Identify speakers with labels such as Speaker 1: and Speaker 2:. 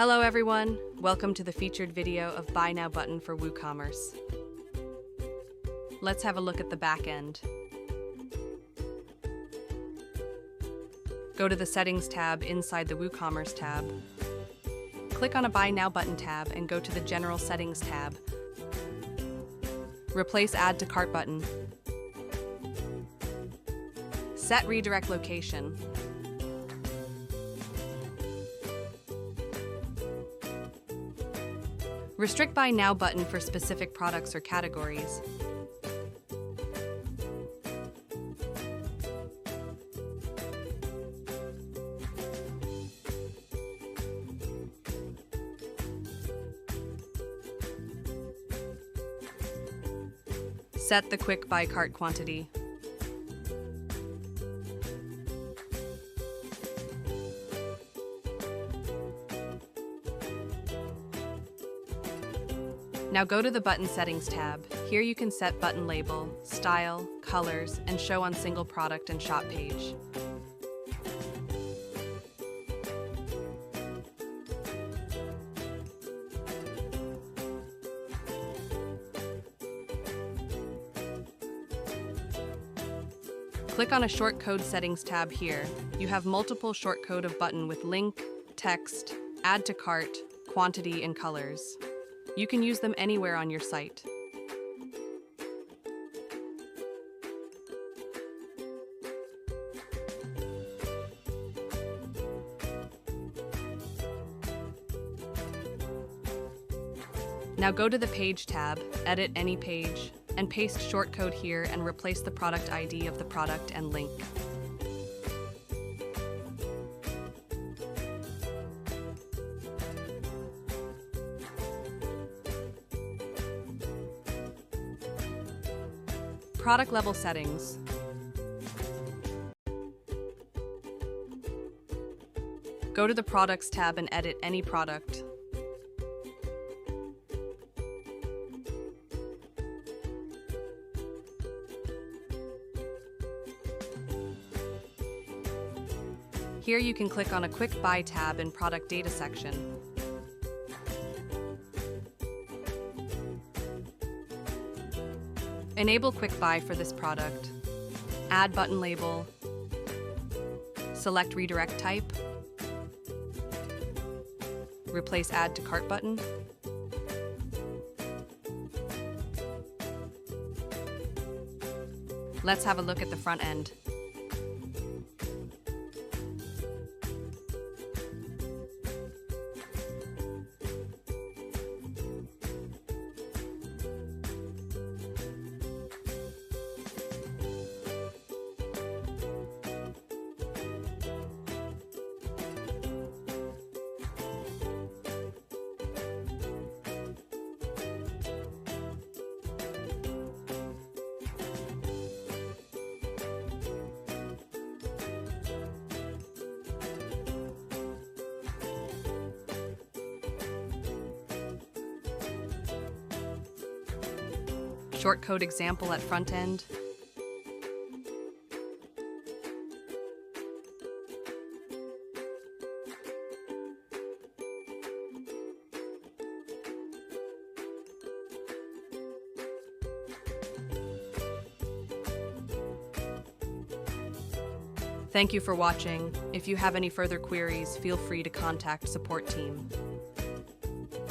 Speaker 1: Hello everyone, welcome to the featured video of Buy Now Button for WooCommerce. Let's have a look at the back end. Go to the Settings tab inside the WooCommerce tab. Click on a Buy Now Button tab and go to the General Settings tab. Replace Add to Cart button. Set redirect location. Restrict Buy Now button for specific products or categories. Set the quick buy cart quantity. Now go to the Button Settings tab. Here you can set button label, style, colors, and show on single product and shop page. Click on a Shortcode Settings tab here. You have multiple shortcode of button with link, text, add to cart, quantity, and colors. You can use them anywhere on your site. Now go to the Page tab, edit any page, and paste shortcode here and replace the product ID of the product and link. Product level settings. Go to the Products tab and edit any product. Here you can click on a Quick Buy tab in Product Data section. Enable Quick Buy for this product. Add button label. Select Redirect Type. Replace Add to Cart button. Let's have a look at the front end. Shortcode example at front end. Thank you for watching. If you have any further queries, feel free to contact support team.